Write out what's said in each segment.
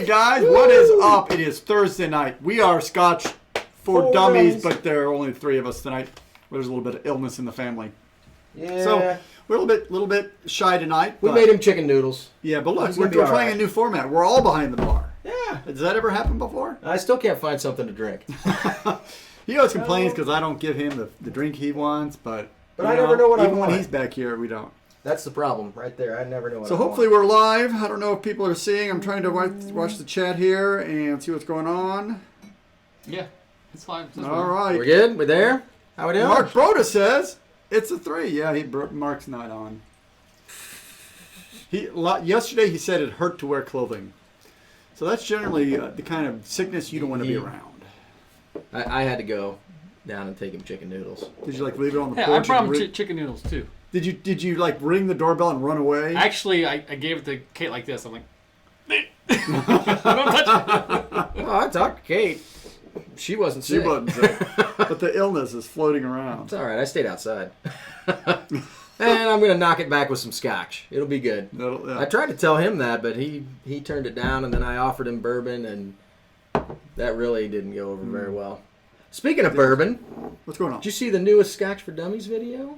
guys, what is up? It is Thursday night. We are Scotch for Dummies, but there are only 3 of us tonight. There's a little bit of illness in the family. Yeah. So we're a little bit shy tonight. We made him chicken noodles. Yeah, but look, we're trying a new format. We're all behind the bar. Yeah. Does that ever happen before? I still can't find something to drink. He always complains because I don't give him the drink he wants, but I never know what I even want. when he's back here, we don't. That's the problem right there. I never know what So I hopefully want. we're live. I don't know if people are seeing. I'm trying to watch the chat here and see what's going on. Yeah, it's live. All right. We're good? We're there? How we doing? Mark Broda says it's a 3. Yeah, Mark's not on. Yesterday he said it hurt to wear clothing. So that's generally the kind of sickness you don't want to be around. I had to go down and take him chicken noodles. Did you leave it on the Yeah, porch? I brought him chicken noodles too. Did you ring the doorbell and run away? Actually, I gave it to Kate like this. I'm like, don't touch it. Oh, I talked to Kate. She wasn't sick. She wasn't sick. But the illness is floating around. It's all right. I stayed outside. And I'm going to knock it back with some scotch. It'll be good. Yeah. I tried to tell him that, but he turned it down, and then I offered him bourbon, and that really didn't go over very well. Speaking of bourbon, What's going on? did you see the newest Scotch for Dummies video?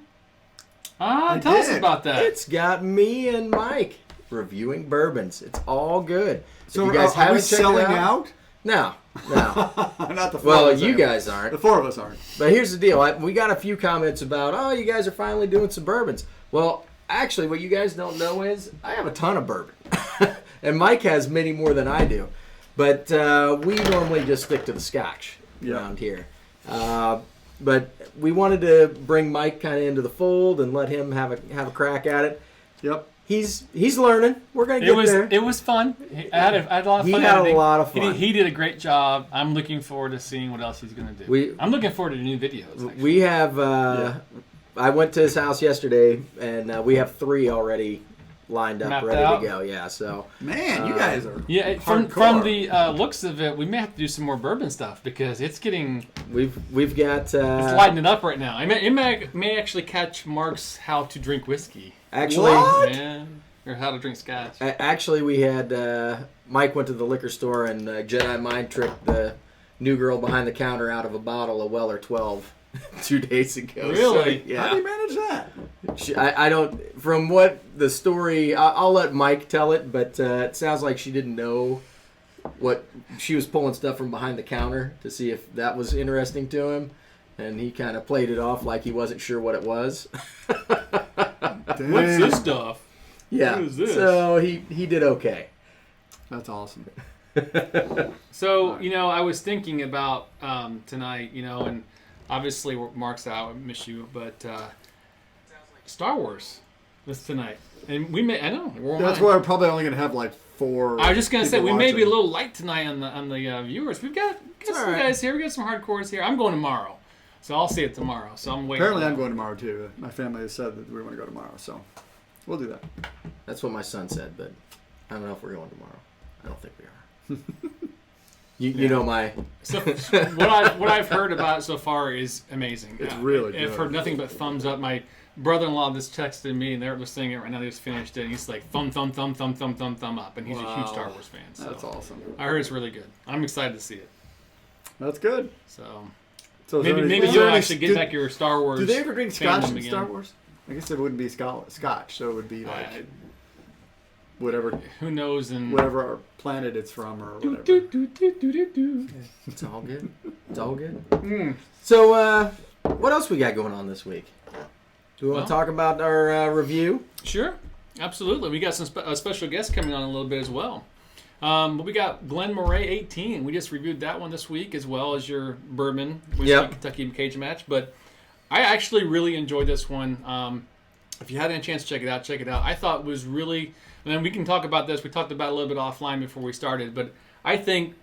Tell us about that. It's got me and Mike reviewing bourbons. It's all good. So if you guys are we haven't checked selling it out? No. Not the 4 Well, of us you are. guys aren't. The 4 of us aren't. But here's the deal. We got a few comments about, oh, you guys are finally doing some bourbons. Well, actually, what you guys don't know is I have a ton of bourbon. And Mike has many more than I do. But we normally just stick to the Scotch around here. But we wanted to bring Mike kind of into the fold and let him have a crack at it. Yep. He's learning. We're gonna get there. It was fun. I had a lot of fun. He had editing. a lot of fun. He did a great job. I'm looking forward to seeing what else he's going to do. I'm looking forward to new videos. Actually. We have. I went to his house yesterday, and we have 3 already lined up, Mapped ready out. to go. Yeah. So. Man, you guys are from hardcore. the looks of it, we may have to do some more bourbon stuff because it's getting We've got. it's lightening up right now. It may actually catch Mark's how to drink whiskey. Actually. What? Yeah, or how to drink Scotch. Actually, we had Mike went to the liquor store and Jedi mind tricked the new girl behind the counter out of a bottle of Weller 12 2 days ago. Really? So, yeah. How do you manage that? I don't. From what the story, I'll let Mike tell it, but it sounds like she didn't know what she was pulling stuff from behind the counter to see if that was interesting to him, and he kind of played it off like he wasn't sure what it was. Dang. What's this stuff? Yeah. What is this? So he did okay. That's awesome. So, I was thinking about tonight, and obviously Mark's out, I miss you, but Star Wars this tonight. And I know. That's why we're probably only going to have 4. I was just going to say, people we may be a watching. little light tonight on the viewers. We've got some all right. guys here. We got some hardcores here. I'm going tomorrow. So I'll see it tomorrow. So I'm waiting. Apparently I'm going tomorrow too. My family has said that we want to go tomorrow, so we'll do that. That's what my son said, but I don't know if we're going tomorrow. I don't think we are. You know my. So what I've heard about it so far is amazing. It's really I've good. heard nothing but thumbs up. My brother-in-law just texted me, and they're listening it right now. They just finished it, and he's like thumb up, and he's a huge Star Wars fan. So That's awesome. I heard it's really good. I'm excited to see it. That's good. So So is there maybe is you'll there any- actually get back your Star Wars. Do they ever drink Scotch fandom in again. Star Wars? I guess it wouldn't be Scotch, so it would be whatever Who knows? And whatever our planet it's from or whatever. It's all good. It's all good. So, what else we got going on this week? Do we want to talk about our review? Sure, absolutely. We got some special guests coming on a little bit as well. But we got Glen Moray 18. We just reviewed that one this week, as well as your bourbon whiskey Kentucky Cage Match. But I actually really enjoyed this one. If you hadn't a chance to check it out, check it out. I thought it was really, and then we can talk about this. We talked about it a little bit offline before we started, but I think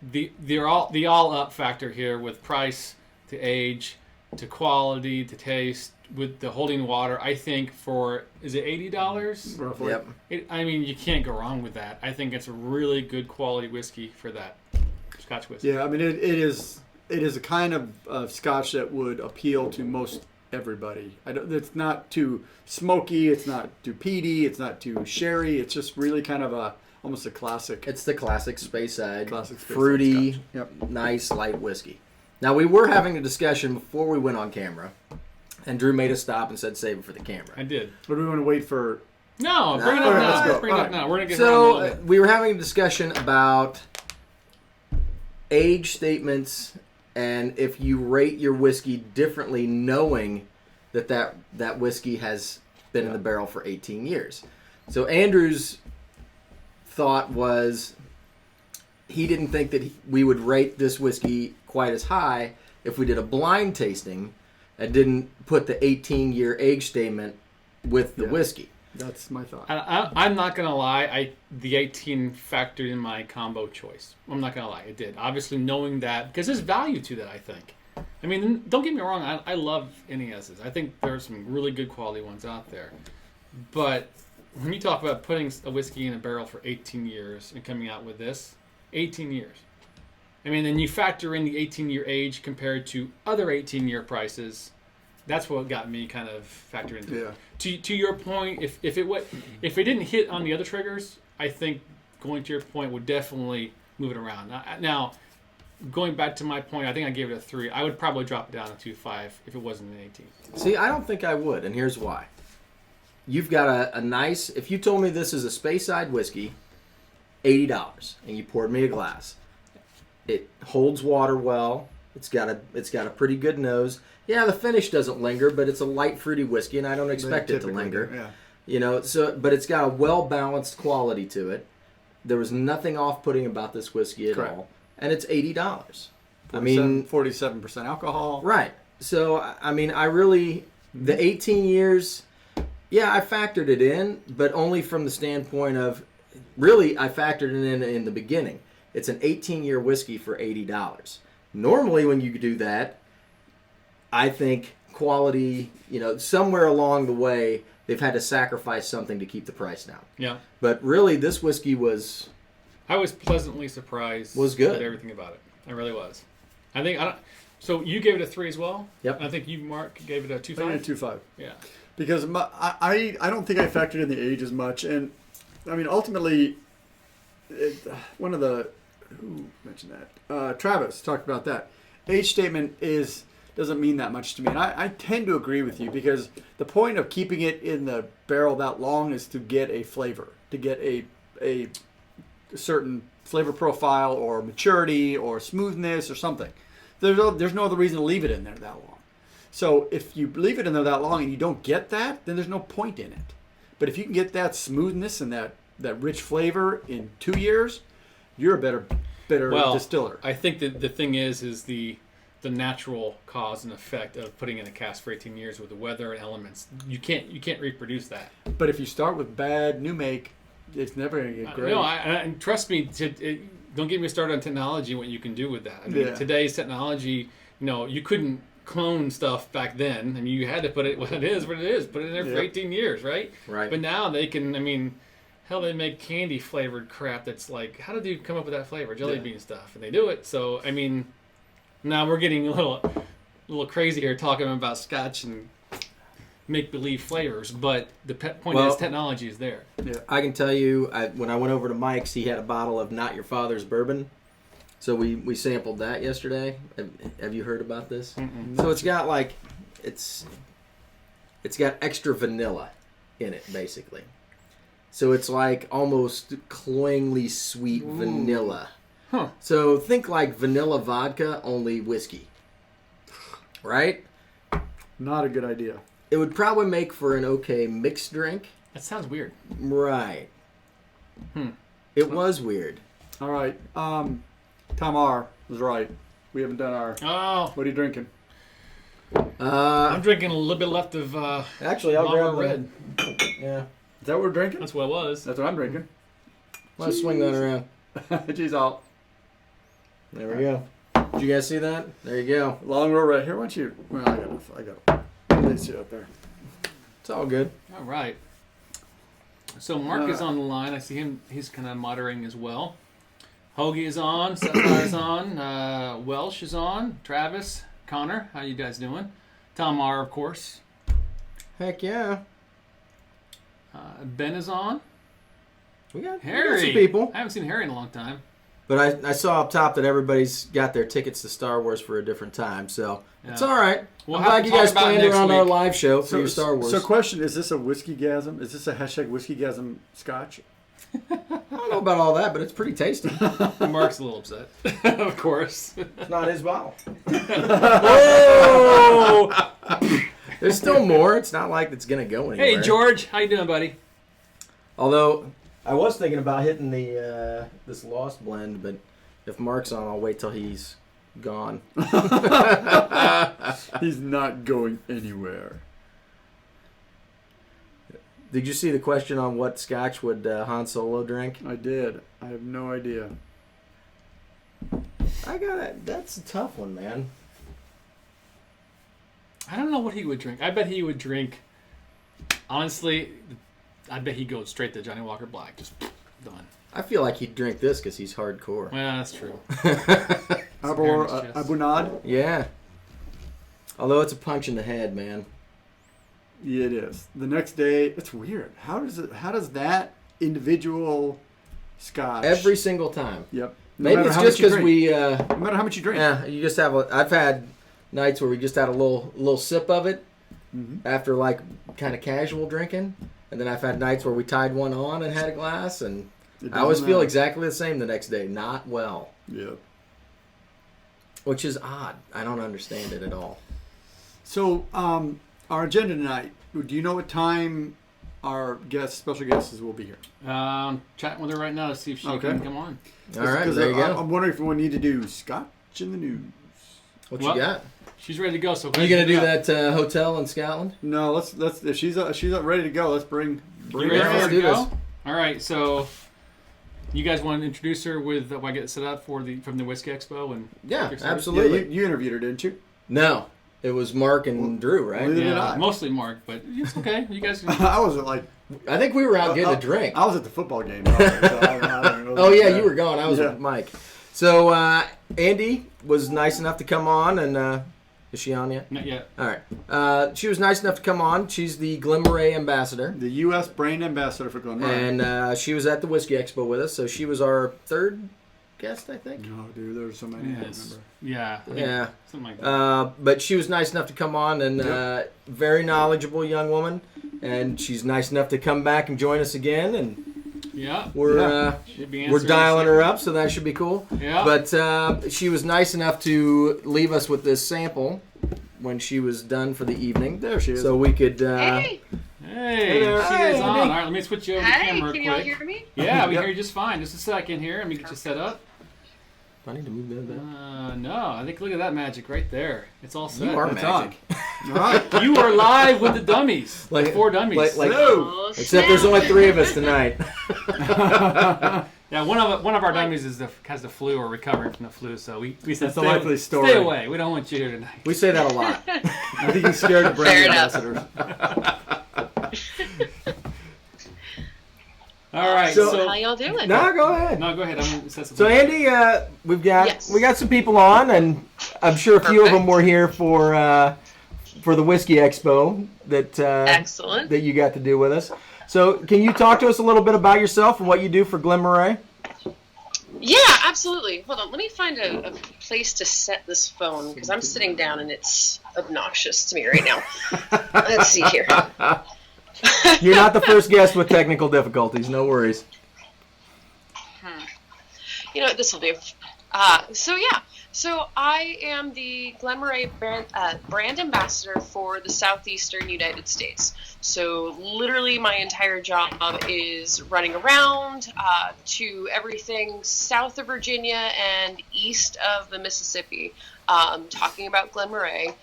the all up factor here with price to age to quality to taste with the holding water. I think is it $80 Roughly. Yep. you can't go wrong with that. I think it's a really good quality whiskey for that Scotch whiskey. Yeah, I mean it is a kind of Scotch that would appeal to most everybody. It's not too smoky. It's not too peaty. It's not too sherry. It's just really kind of almost a classic. It's the classic Speyside, Classic Speyside fruity, Scotch. Yep. nice, light whiskey. Now, we were having a discussion before we went on camera, and Drew made us stop and said save it for the camera. I did. Or do we want to wait for... No, bring it up Okay, now. let's go. Bring it All up right. now. We're going to get So, around to it. we were having a discussion about age statements and if you rate your whiskey differently knowing that whiskey has been in the barrel for 18 years. So Andrew's thought was he didn't think that we would rate this whiskey quite as high if we did a blind tasting and didn't put the 18-year age statement with the whiskey. That's my thought. I'm not going to lie. The 18 factored in my combo choice. I'm not going to lie. It did. Obviously, knowing that, because there's value to that, I think. I mean, don't get me wrong. I love NESs. I think there are some really good quality ones out there. But when you talk about putting a whiskey in a barrel for 18 years and coming out with this, 18 years. I mean, then you factor in the 18-year age compared to other 18-year prices. That's what got me kind of factored into it. To your point, if it didn't hit on the other triggers, I think going to your point would definitely move it around. Now, going back to my point, I think I gave it a 3. I would probably drop it down to 2.5 if it wasn't an 18. See, I don't think I would, and here's why. You've got a nice... If you told me this is a Speyside whiskey, $80, and you poured me a glass, it holds water well. It's got a pretty good nose. Yeah, the finish doesn't linger, but it's a light fruity whiskey, and I don't expect it to linger. Yeah. You know, but it's got a well-balanced quality to it. There was nothing off-putting about this whiskey at all, and it's $80. I mean, 47% alcohol. right. So I mean, I really the 18 years. Yeah, I factored it in, but only from the standpoint of really I factored it in the beginning. It's an 18-year whiskey for $80. Normally, when you do that, I think quality, somewhere along the way, they've had to sacrifice something to keep the price down. Yeah. But really, this whiskey was... I was pleasantly surprised Was good. at everything about it. I really was. So you gave it a 3 as well? Yep. And I think you, Mark, gave it a 2.5? I gave it a 2.5. Yeah. Because I don't think I factored in the age as much. And, I mean, ultimately, one of the... Who mentioned that? Travis talked about that. Age statement doesn't mean that much to me. And I tend to agree with you because the point of keeping it in the barrel that long is to get a flavor, to get a certain flavor profile or maturity or smoothness or something. There's no other reason to leave it in there that long. So if you leave it in there that long and you don't get that, then there's no point in it. But if you can get that smoothness and that rich flavor in 2 years, you're a better distiller. I think that the thing is the natural cause and effect of putting in a cask for 18 years with the weather and elements. You can't reproduce that. But if you start with bad new make, it's never going to get great. No, and trust me, don't get me started on technology, what you can do with that. I mean, today's technology, you couldn't clone stuff back then. I mean, you had to put it what it is, put it in there for 18 years, right? Right. But now they can, hell, they make candy flavored crap that's like, how did you come up with that flavor? Jelly bean stuff. And they do it. So, now we're getting a little crazy here talking about Scotch and make-believe flavors. But the point is technology is there. Yeah. I can tell you, when I went over to Mike's, he had a bottle of Not Your Father's Bourbon. So we sampled that yesterday. Have you heard about this? Mm-mm. So it's got it's got extra vanilla in it, basically. So it's like almost cloyingly sweet vanilla. Huh. So think like vanilla vodka, only whiskey. Right? Not a good idea. It would probably make for an okay mixed drink. That sounds weird. Right. It was weird. All right. Tamar was right. We haven't done our... Oh. What are you drinking? I'm drinking a little bit left of Actually, I'll grab red. Yeah. Is that what we're drinking? That's what it was. That's what I'm drinking. Let's swing that around. Jeez, all. There we go. Did you guys see that? There you go. Long row right here. Why don't you... Well, I got it up there. It's all good. All right. So Mark is on the line. I see him. He's kind of moderating as well. Hoagie is on. Sapphire is on. Welsh is on. Travis, Connor, how you guys doing? Tamar, of course. Heck yeah. Ben is on. We got Harry. some people. I haven't seen Harry in a long time. But I saw up top that everybody's got their tickets to Star Wars for a different time, so it's all right. We'll I'm have glad to you talk guys about it planned it next on our week. live show for your Star Wars. So question, is this a whiskey-gasm? Is this a #whiskey-gasm scotch? I don't know about all that, but it's pretty tasty. Mark's a little upset, of course. It's not his bottle. Oh! There's still more. It's not like it's going to go anywhere. Hey, George. How you doing, buddy? Although, I was thinking about hitting the this Lost blend, but if Mark's on, I'll wait till he's gone. He's not going anywhere. Did you see the question on what scotch would Han Solo drink? I did. I have no idea. I got it. That's a tough one, man. I don't know what he would drink. I bet he would drink. Honestly, I bet he'd go straight to Johnny Walker Black. Just done. I feel like he'd drink this because he's hardcore. Well, that's true. Abunad? Yeah. Although it's a punch in the head, man. Yeah, it is. The next day, it's weird. How does that individual scotch? Every single time. Yep. Maybe it's just because we. No matter how much you drink. Yeah, you just have. I've had nights where we just had a little sip of it after like kind of casual drinking, and then I've had nights where we tied one on and had a glass, and I always feel exactly the same the next day. Not well. Yeah. Which is odd. I don't understand it at all. So, our agenda tonight. Do you know what time our special guests will be here? Chatting with her right now to see if she can come on. All right, there you go. I'm wondering if we need to do Scotch in the news. What you got? She's ready to go. So Are you gonna do that hotel in Scotland? No, let's. If she's ready to go, let's bring You her. ready let's to do go? this. All right. So, you guys want to introduce her with what I get set up from the Whiskey Expo and Yeah, Yeah, absolutely. you interviewed her, didn't you? No, it was Mark and Drew, right? Neither did Yeah, I. mostly Mark, but it's okay. You guys can. I wasn't like. I think we were out getting a drink. I was at the football game. So I don't know. Oh yeah, you were gone. I was Yeah. with Mike. So Andy was nice enough to come on, and is she on yet? Not yet. All right. She was nice enough to come on. She's the Glen Moray ambassador, The U.S. brand ambassador for Glen Moray. and she was at the Whiskey Expo with us. So she was our third guest, I think. Oh, dude, there's so many. I don't Yes. remember. Yeah. I think Yeah. Something like that. But she was nice enough to come on, and very knowledgeable young woman. And she's nice enough to come back and join us again. And Yeah. we're Should be we're answering dialing this. her up, so that should be cool. Yeah. But she was nice enough to leave us with this sample when she was done for the evening. There she is. So we could. Hey, Hey, there. she Hey, is on. Andy. All right, let me switch you over the hey, camera can real y'all quick. hear me? Yeah, we Yep. hear you just fine. Just a second here. Let me get you set up. I need to move that back. No, I think look at that magic right there. It's all set. You are It's magic. All right. You are live with the dummies. Like- The 4 dummies. like- No. Oh, Except there's snap. only 3 of us tonight. Yeah, one of our dummies has the flu or recovering from the flu, so we said That's a likely story. Stay away. We don't want you here tonight. We say that a lot. I think he's scared of brand Fair enough. ambassadors. All right. So- So, How y'all doing? No, go ahead. no, go ahead. I'm gonna set something So up. Andy, Yes. we got some people on, and I'm sure a few of them Perfect. were here for the Whiskey Expo that Excellent. that you got to do with us. So can you talk to us a little bit about yourself and what you do for Glen Moray? Yeah, absolutely. Hold on. Let me find a place to set this phone because I'm sitting down and it's obnoxious to me right now. Let's see here. You're not the first guest with technical difficulties. No worries. You know what? This will do. So I am the Glen Moray brand ambassador for the southeastern United States. So literally my entire job is running around to everything south of Virginia and east of the Mississippi, talking about Glen Moray.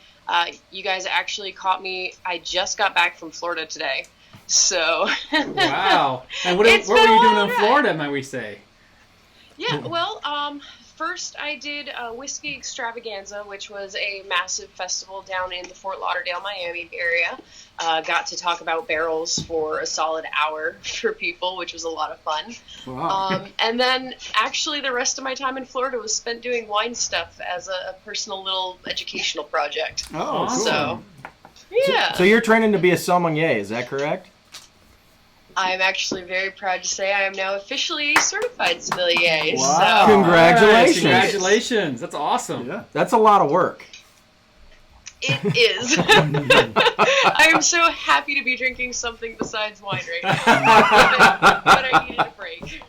You guys actually caught me. I just got back from Florida today. So Wow. And what It's were you been a doing long in ride. Florida, might we say? Yeah, well, first I did a Whiskey Extravaganza, which was a massive festival down in the Fort Lauderdale, Miami area. Got to talk about barrels for a solid hour for people, which was a lot of fun. Wow. And then actually the rest of my time in Florida was spent doing wine stuff as a personal little educational project. Oh, cool. So, yeah. So you're training to be a sommelier, is that correct? I'm actually very proud to say I am now officially a certified sommelier. Wow. So Congratulations. Congratulations. That's awesome. Yeah. That's a lot of work. it is. I am so happy to be drinking something besides wine right now. But I needed a break.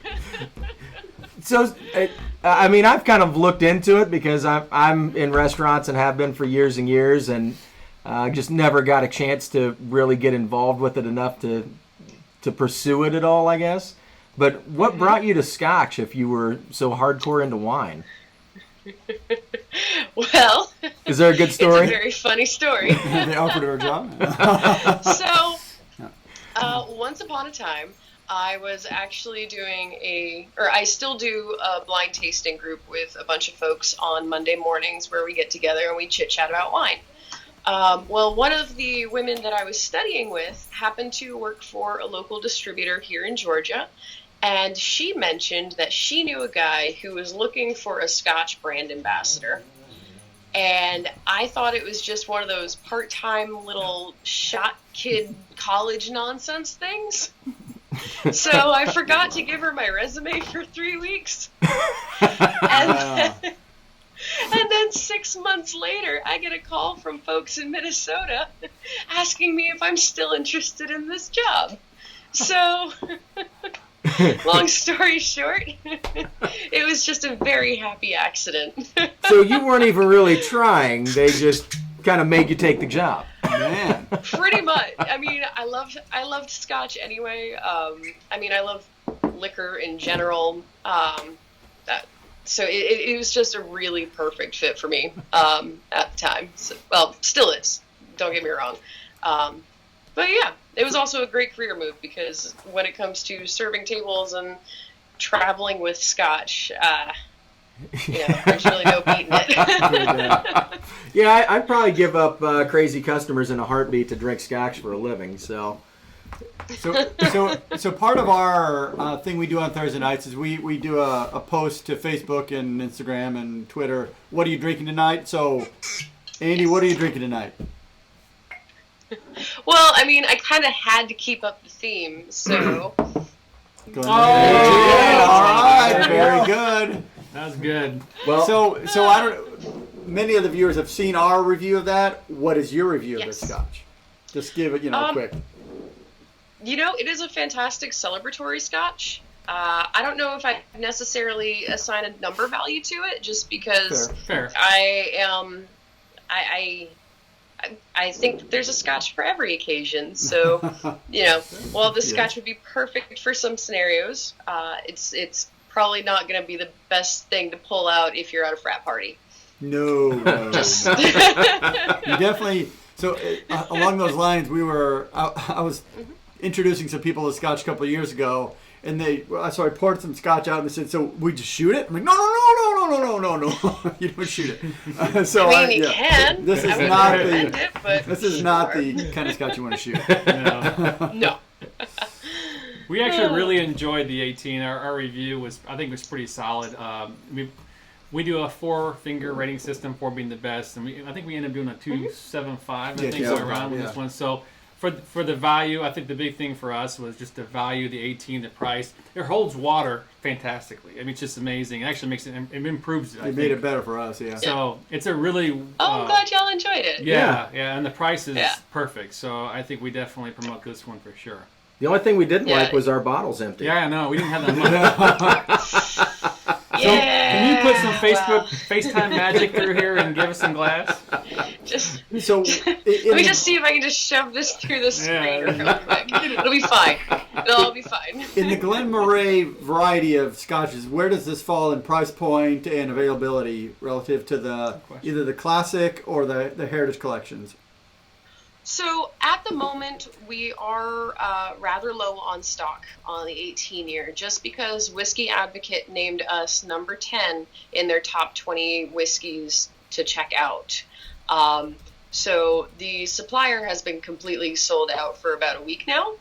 So, I mean, I've kind of looked into it because I'm in restaurants and have been for years and years, and just never got a chance to really get involved with it enough to pursue it at all, I guess. But what brought you to Scotch if you were so hardcore into wine? Well, Is there a good story? it's a very funny story. They offered her a job. So, once upon a time, I was actually I still do a blind tasting group with a bunch of folks on Monday mornings where we get together and we chit chat about wine. Well, one of the women that I was studying with happened to work for a local distributor here in Georgia, and she mentioned that she knew a guy who was looking for a Scotch brand ambassador. And I thought it was just one of those part-time little shot kid college nonsense things. So I forgot to give her my resume for 3 weeks. And then 6 months later, I get a call from folks in Minnesota asking me if I'm still interested in this job. So, long story short, it was just a very happy accident. So you weren't even really trying. They just kind of made you take the job. Man. Pretty much. I mean, I loved Scotch anyway. I mean, I love liquor in general. So it was just a really perfect fit for me at the time. So, well, still is. Don't get me wrong. But yeah, it was also a great career move because when it comes to serving tables and traveling with Scotch, there's really no beating it. Yeah, I'd probably give up crazy customers in a heartbeat to drink Scotch for a living. So part of our thing we do on Thursday nights is we do a post to Facebook and Instagram and Twitter. What are you drinking tonight? So, Andy, what are you drinking tonight? Well, I mean, I kind of had to keep up the theme, so. All right, very good. That was good. well, So I don't. Many of the viewers have seen our review of that. What is your review of Yes. the Scotch? Just give it, quick. It is a fantastic celebratory Scotch. I don't know if I necessarily assign a number value to it, just because Fair. I think that there's a Scotch for every occasion. So, while the Scotch would be perfect for some scenarios, it's probably not going to be the best thing to pull out if you're at a frat party. No. You definitely. So along those lines, I was introducing some people to Scotch a couple of years ago, and I poured some Scotch out, and they said, "So we just shoot it?" I'm like, "No, you don't shoot it." So I mean, you can. This is I would not recommend it, but This is not the kind of Scotch you want to shoot. No. We actually really enjoyed the 18. Our review was pretty solid. We do a 4-finger rating system, 4 being the best, and I think we ended up doing a 2.75. Around with this one. So for the value, I think the big thing for us was just the value, the 18, the price. It holds water fantastically. I mean, it's just amazing. It actually makes it improves it. It made it better for us, yeah. So it's a really. I'm glad y'all enjoyed it. Yeah, and the price is perfect. So I think we definitely promote this one for sure. the only thing we didn't like was our bottles empty. Yeah, no, we didn't have that much. So, can you put some FaceTime magic through here and give us some glass? Let me just see if I can just shove this through the screen real quick. It'll be fine. It'll all be fine. In the Glen Moray variety of scotches, where does this fall in price point and availability relative to either the classic or the heritage collections? So at the moment, we are rather low on stock on the 18-year, just because Whiskey Advocate named us number 10 in their top 20 whiskeys to check out. So the supplier has been completely sold out for about a week now.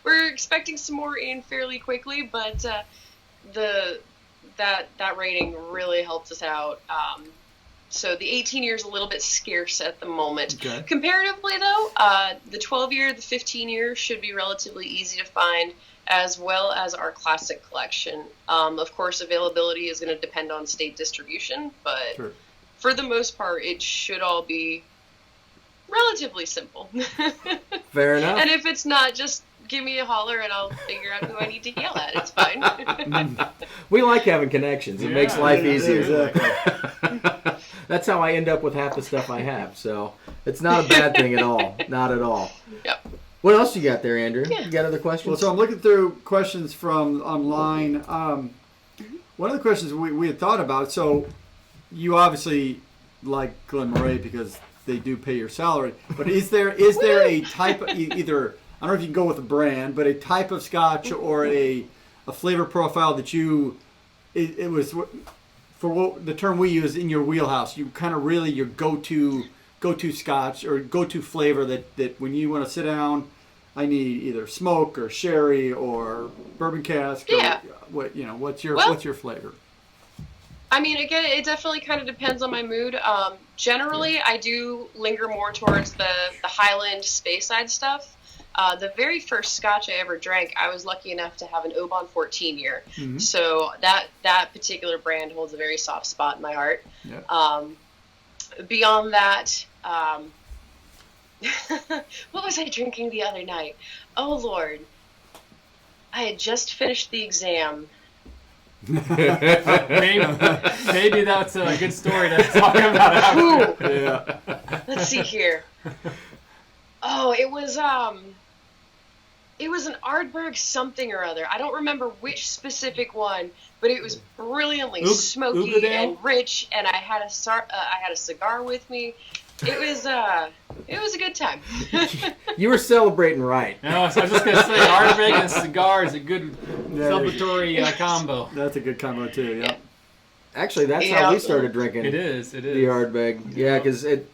We're expecting some more in fairly quickly, but that rating really helped us out. So the 18 year is a little bit scarce at the moment. Okay. Comparatively, though, the 12 year, the 15 year should be relatively easy to find, as well as our classic collection. Of course, availability is going to depend on state distribution, but Sure. for the most part, it should all be relatively simple. Fair enough. And if it's not, just give me a holler and I'll figure out who I need to yell at. It's fine. We like having connections. It makes Yeah, life yeah, easier. exactly. That's how I end up with half the stuff I have. So it's not a bad thing at all. Not at all. Yep. What else you got there, Andrew? Yeah. You got other questions? Well, so I'm looking through questions from online. One of the questions we had thought about, so you obviously like Glen Moray because they do pay your salary, but is there a type of, either, I don't know if you can go with a brand, but a type of scotch or a flavor profile that it was, for what the term we use, in your wheelhouse, you kind of really your go-to scotch or go-to flavor that when you want to sit down, I need either smoke or sherry or bourbon cask. Yeah. Or what's your flavor? I mean, again, it definitely kind of depends on my mood. Generally, I do linger more towards the Highland Speyside stuff. The very first scotch I ever drank, I was lucky enough to have an Oban 14 year. Mm-hmm. So that particular brand holds a very soft spot in my heart. Yeah. Beyond that, what was I drinking the other night? Oh, Lord. I had just finished the exam. Maybe that's a good story to talk about after. Yeah. Let's see here. Oh, it was an Ardbeg something or other. I don't remember which specific one, but it was brilliantly smoky Ugadale? and rich, and I had a cigar with me. It was a good time. You were celebrating right. No, I was just going to say, Ardbeg and cigar is a good celebratory combo. That's a good combo too. Yeah. Actually, that's how we started drinking. It is. The Ardbeg. Yeah, because it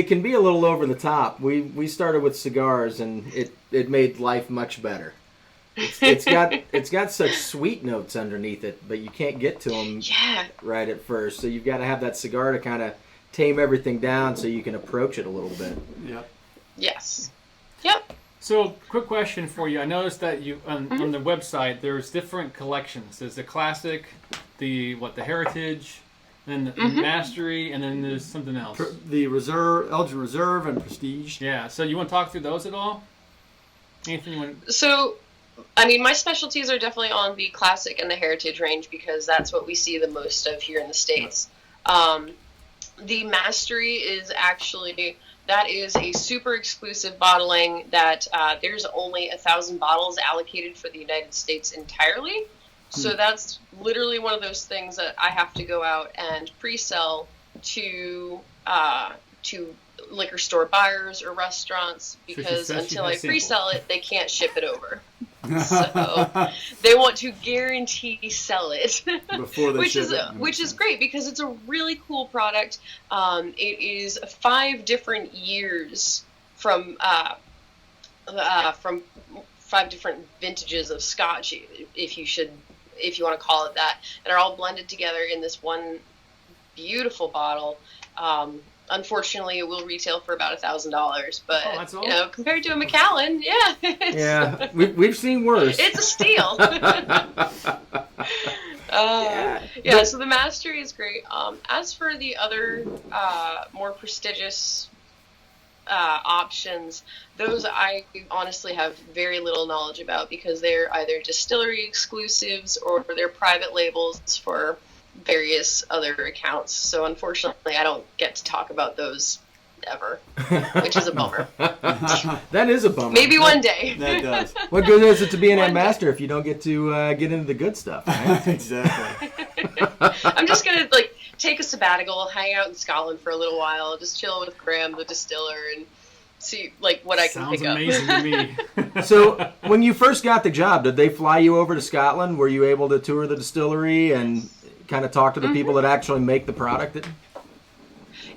can be a little over the top. We started with cigars, and it made life much better. It's got such sweet notes underneath it, but you can't get to them right at first. So you've got to have that cigar to kind of tame everything down so you can approach it a little bit. Yep. Yes. Yep. So, quick question for you. I noticed that you on the website there's different collections. There's the classic, the heritage, and the mastery, and then there's something else. The reserve, Elgin Reserve, and Prestige. Yeah. So you want to talk through those at all? Anything you want? So, I mean, my specialties are definitely on the classic and the heritage range because that's what we see the most of here in the States. The mastery is that is a super exclusive bottling that there's only 1,000 bottles allocated for the United States entirely. So that's literally one of those things that I have to go out and pre-sell to liquor store buyers or restaurants because until I pre-sell it, they can't ship it over. So they want to guarantee sell it Before they ship it. Which is great because it's a really cool product. It is 5 different years from 5 different vintages of Scotch, if you want to call it that, and are all blended together in this one beautiful bottle. Unfortunately, it will retail for about $1,000, but compared to a Macallan, Yeah, we've seen worse. It's a steal. So the mastery is great. As for the other more prestigious options, those I honestly have very little knowledge about because they're either distillery exclusives or they're private labels for various other accounts. So unfortunately, I don't get to talk about those ever, which is a bummer. That is a bummer. Maybe one day. That does. What good is it to be an ambassador if you don't get to get into the good stuff? Right? Exactly. I'm just gonna take a sabbatical, hang out in Scotland for a little while, just chill with Graham, the distiller, and see what I can pick up. Sounds amazing to me. So when you first got the job, did they fly you over to Scotland? Were you able to tour the distillery and kind of talk to the people that actually make the product?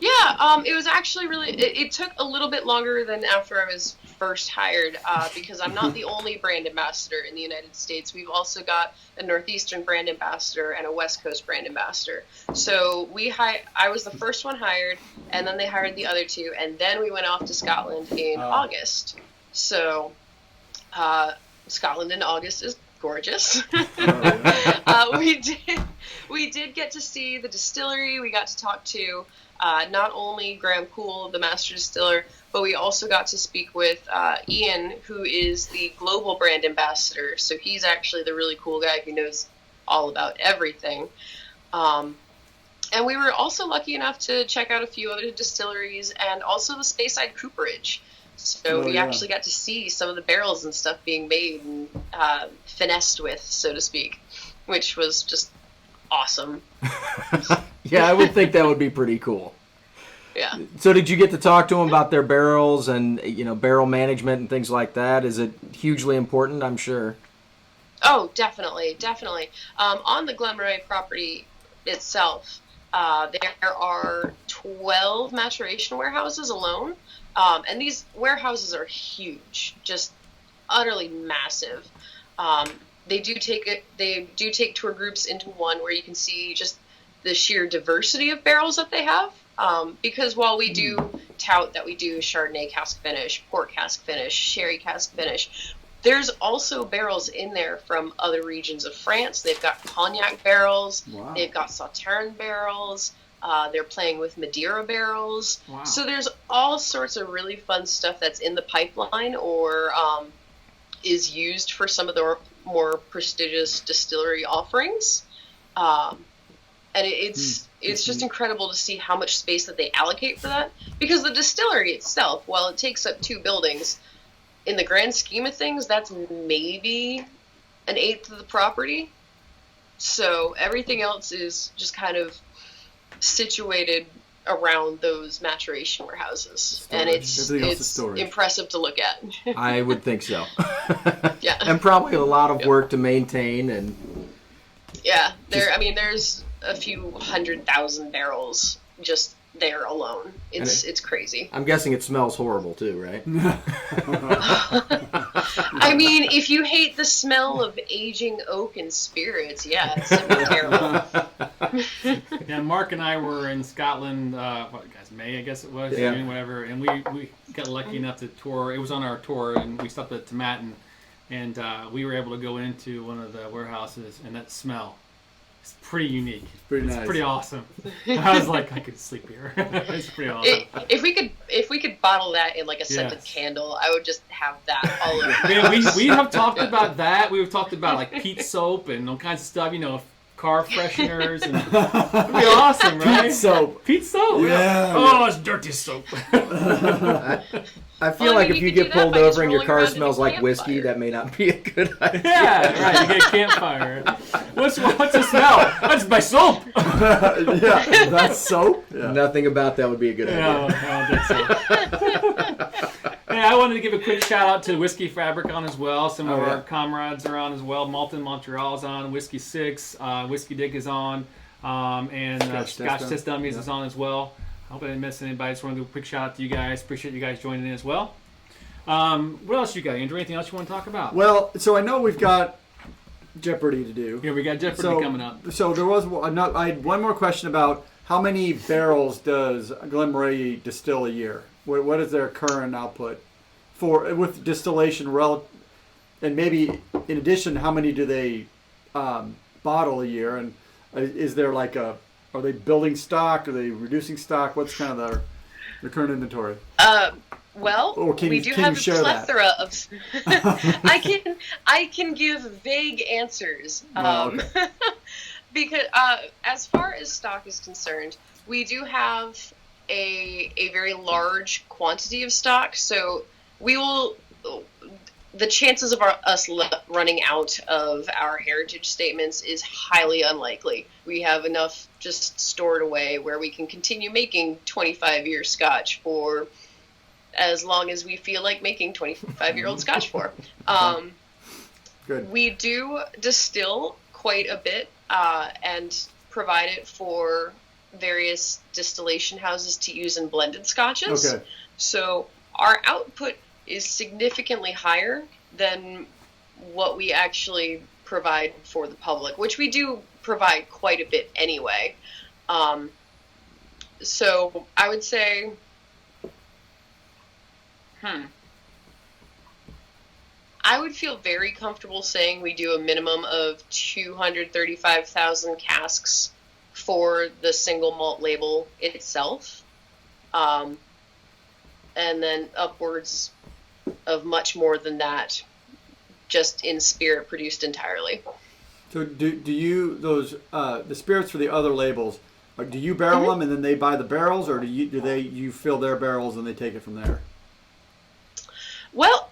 Yeah, it was actually really. It took a little bit longer than after I was first hired because I'm not the only brand ambassador in the United States. We've also got a Northeastern brand ambassador and a West Coast brand ambassador. So I was the first one hired, and then they hired the other two, and then we went off to Scotland in August. So Scotland in August is gorgeous. We did get to see the distillery. We got to talk to not only Graham Poole, the master distiller, but we also got to speak with Ian, who is the global brand ambassador. So he's actually the really cool guy who knows all about everything. And we were also lucky enough to check out a few other distilleries and also the Speyside cooperage. So we actually got to see some of the barrels and stuff being made and finessed with, so to speak, which was just awesome. Yeah, I would think that would be pretty cool. Yeah. So did you get to talk to them about their barrels and, barrel management and things like that? Is it hugely important, I'm sure? Oh, definitely. On the Glen Moray property itself, there are 12 maturation warehouses alone. And these warehouses are huge, just utterly massive. They do take tour groups into one where you can see just the sheer diversity of barrels that they have. Because while we do tout that we do Chardonnay cask finish, port cask finish, sherry cask finish, there's also barrels in there from other regions of France. They've got cognac barrels. Wow. They've got Sauterne barrels. They're playing with Madeira barrels. Wow. So there's all sorts of really fun stuff that's in the pipeline or is used for some of the more prestigious distillery offerings. And it's just incredible to see how much space that they allocate for that. Because the distillery itself, while it takes up 2 buildings, in the grand scheme of things, that's maybe an eighth of the property. So everything else is just kind of situated around those maturation warehouses, and it's impressive to look at. I would think so. Yeah, and probably a lot of work to maintain. And yeah, there's a few 100,000 barrels just there alone. It's crazy. I'm guessing it smells horrible too, right? I mean, if you hate the smell of aging oak and spirits, yeah, it's terrible. Yeah, Mark and I were in Scotland, May, I guess it was, June, whatever, and we got lucky enough to tour. It was on our tour, and we stopped at Tomatin, and we were able to go into one of the warehouses, and that smell. It's pretty unique. It's nice. Pretty awesome. I was like, I could sleep here. It's pretty awesome. If we could bottle that in like a scented candle, I would just have that all over. Man, we have talked about that. We've talked about like peat soap and all kinds of stuff. Car fresheners, and it'd be awesome, right? Peat soap. Yeah. Oh, it's dirty soap. I feel like if you get pulled over and your car smells like whiskey, that may not be a good idea. Yeah, right. You get a campfire. What's the smell? That's my soap. Yeah, that's soap. Yeah. Nothing about that would be a good idea. No, I don't think so. Hey, I wanted to give a quick shout out to Whiskey Fabric on as well. Some of our comrades are on as well. Malton Montreal is on. Whiskey 6. Whiskey Dick is on. And Scotch Test Dummies is on as well. I hope I didn't miss anybody. I just want to do a quick shout out to you guys. Appreciate you guys joining in as well. What else you got, Andrew? Anything else you want to talk about? Well, so I know we've got Jeopardy to do. Yeah, we got Jeopardy coming up. So there was I had one more question about how many barrels does Glen Moray distill a year? What is their current output with distillation? And maybe in addition, how many do they bottle a year? And is there like are they building stock? Are they reducing stock? What's kind of their current inventory? Well, we do have a plethora of. I can give vague answers. Because as far as stock is concerned, we do have a very large quantity of stock. So we will. The chances of us running out of our heritage statements is highly unlikely. We have enough just stored away where we can continue making 25-year Scotch for as long as we feel like making 25-year-old Scotch for. Good. We do distill quite a bit and provide it for various distillation houses to use in blended Scotches. Okay. So our output is significantly higher than what we actually provide for the public, which we do provide quite a bit anyway. So I would say, I would feel very comfortable saying we do a minimum of 235,000 casks for the single malt label itself. And then upwards of much more than that, just in spirit produced entirely. So do you, the spirits for the other labels, do you barrel them and then they buy the barrels, or do you fill their barrels and they take it from there? Well,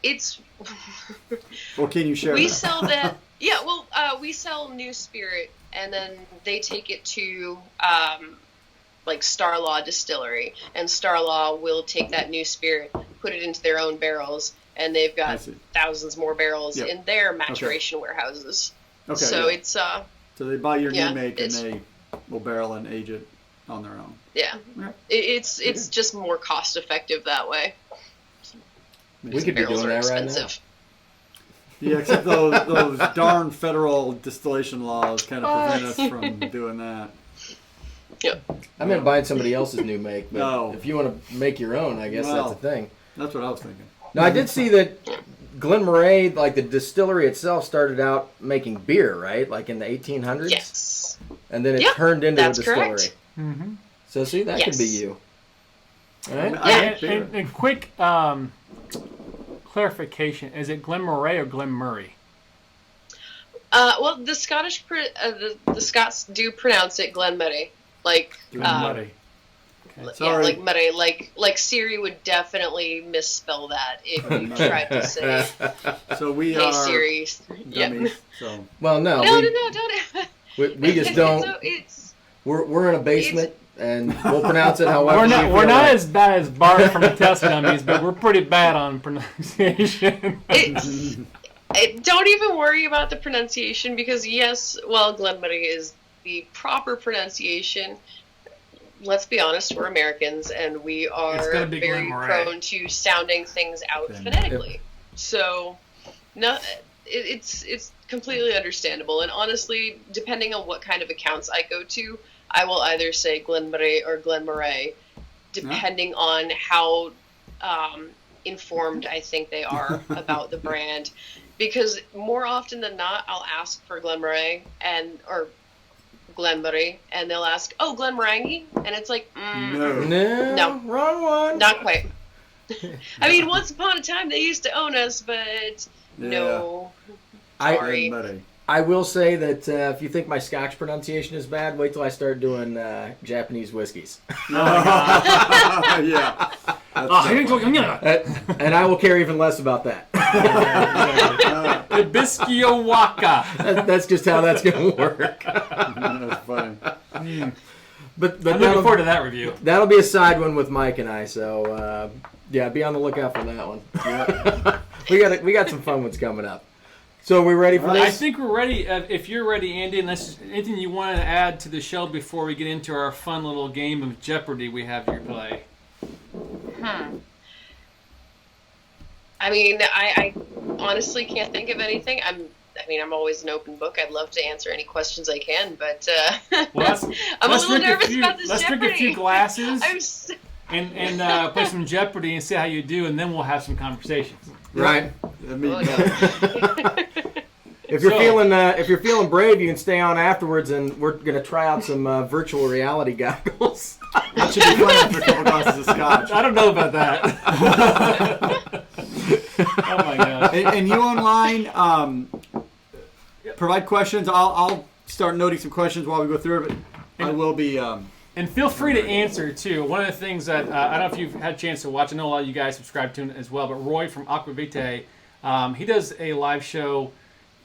it's Or can you share we that? sell that. Yeah, well, we sell new spirit, and then they take it to like Starlaw Distillery, and Starlaw will take that new spirit, put it into their own barrels, and they've got thousands more barrels in their maturation warehouses. Okay. So it's so they buy your yeah, new make and they will barrel and age it on their own. yeah, it's just more cost effective that way. We could be doing that right now. Yeah, except those darn federal distillation laws kind of prevent us from doing that. Yep. I meant buying somebody else's new make, but No. if you want to make your own, I guess Well, that's a thing. That's what I was thinking. Now, I did see that Glen Moray, like the distillery itself, started out making beer, right? Like in the 1800s? Yes. And then it turned into a that's distillery. correct. Mm-hmm. So, see, that could be you. All right? And quick clarification: is it Glen Moray or Glen Murray? Well, the Scottish, the Scots do pronounce it Glen Moray, like Murray. yeah, like Moray, like Siri would definitely misspell that if you tried to say, So we "Hey are Siri." dummies. So Well, no. No, we, don't. we just don't. So it's We're in a basement, and we'll pronounce it however We're not as bad as Bart from the Test Dummies, but we're pretty bad on pronunciation. don't even worry about the pronunciation, because yes, well, Glen Moray is the proper pronunciation. Let's be honest, we're Americans, and we are very prone to sounding things out phonetically. So, no, it's completely understandable. And honestly, depending on what kind of accounts I go to, I will either say Glen Moray or Glen Moray, depending on how informed I think they are about the brand. Because more often than not, I'll ask for Glen Moray or Glen Moray, and they'll ask, "Oh, Glen Morangi," and it's like, No, wrong one. not quite. I mean, once upon a time they used to own us, but no. Sorry. I will say that if you think my Scotch pronunciation is bad, wait till I start doing Japanese whiskeys. Yeah. And I will care even less about that. Hibisco Waka. That's just how that's going to work. That's funny. But I'm looking forward to that review. That'll be a side one with Mike and I. So yeah, be on the lookout for that one. Yeah. we got some fun ones coming up. So are we ready for this? I think we're ready. If you're ready, Andy, unless anything you want to add to the show before we get into our fun little game of Jeopardy we have here play. I mean, I honestly can't think of anything. I'm always an open book. I'd love to answer any questions I can, but well, I'm a little nervous about this Let's Jeopardy. drink a few glasses I'm and play some Jeopardy and see how you do, and then we'll have some conversations. Right. If you're feeling brave, you can stay on afterwards, and we're gonna try out some virtual reality goggles. That should be fun after a couple glasses of scotch. I don't know about that. Oh my god! And you online, provide questions. I'll start noting some questions while we go through it. But I will be. And feel free to answer too. One of the things that I don't know if you've had a chance to watch. I know a lot of you guys subscribe to him as well. But Roy from Aquavitae, he does a live show,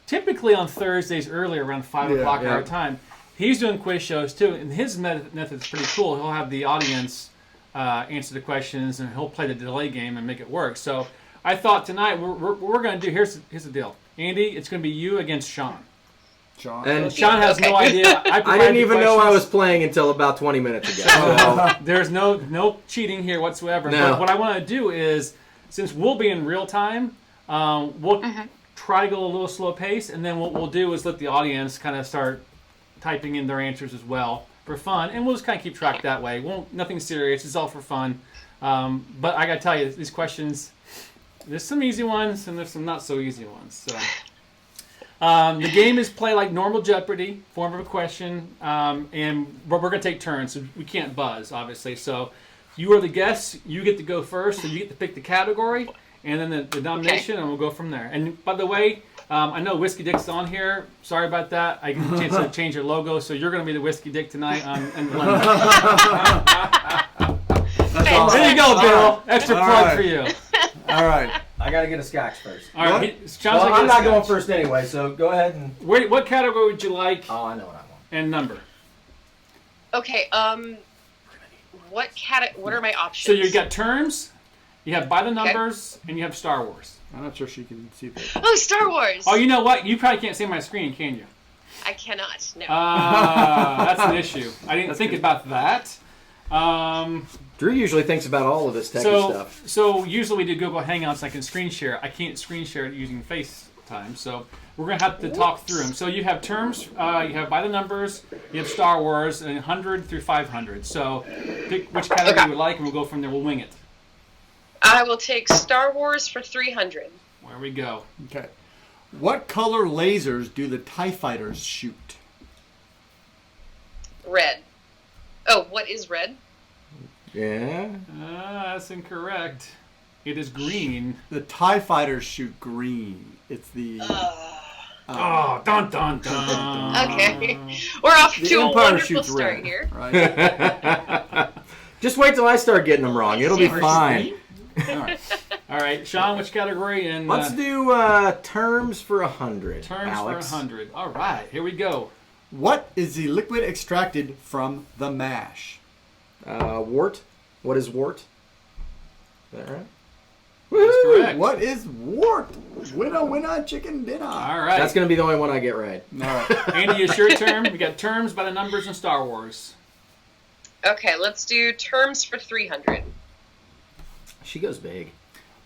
typically on Thursdays early around 5 o'clock our time. He's doing quiz shows too, and his method's pretty cool. He'll have the audience answer the questions, and he'll play the delay game and make it work. So I thought tonight we're going to do. Here's the deal, Andy. It's going to be you against Sean. Sean. And Sean has no idea. I didn't even know I was playing until about 20 minutes ago. So. There's no cheating here whatsoever. No. But what I want to do is, since we'll be in real time, we'll try to go a little slow pace, and then what we'll do is let the audience kind of start typing in their answers as well for fun, and we'll just kind of keep track that way. Nothing serious. It's all for fun. But I gotta tell you, these questions, there's some easy ones and there's some not so easy ones. So. The game is play like normal Jeopardy, form of a question, and we're going to take turns, so we can't buzz, obviously. So you are the guest, you get to go first, so you get to pick the category, and then the nomination, and we'll go from there. And by the way, I know Whiskey Dick's on here. Sorry about that. I get a chance to change your logo, so you're going to be the Whiskey Dick tonight. And there you go, Bill. Extra plug for you. All right. I got to get a scotch first. All right. Well, I'm not going first anyway, so go ahead and... Wait, what category would you like? Oh, I know what I want. And number. Okay, what are my options? So you got terms, you have by the numbers, and you have Star Wars. I'm not sure she can see that. Oh, Star Wars! Oh, you know what? You probably can't see my screen, can you? I cannot, no. That's an issue. I didn't think about that. Drew usually thinks about all of this techie stuff. So usually we do Google Hangouts. I can screen share. I can't screen share it using FaceTime. So we're going to have to talk through them. So you have terms. You have by the numbers. You have Star Wars, and 100 through 500. So pick which category you would like, and we'll go from there. We'll wing it. I will take Star Wars for 300. There we go. Okay. What color lasers do the TIE fighters shoot? Red. Oh, what is red? Yeah. That's incorrect. It is green. The TIE fighters shoot green. It's the... Oh, dun dun dun. Okay. We're off the to a Empire wonderful shoots start red, here. right? Just wait till I start getting them wrong. It'll be fine. All right, Sean, which category? And Let's do terms for 100. terms Alex. for 100. All right, here we go. What is the liquid extracted from the mash? Wort. What is wort? Is that right? That's correct. What is wort? Winner, chicken dinner. All right. That's going to be the only one I get right. All right. Andy, it's your turn. We got terms by the numbers and Star Wars. Okay, let's do terms for 300. She goes big.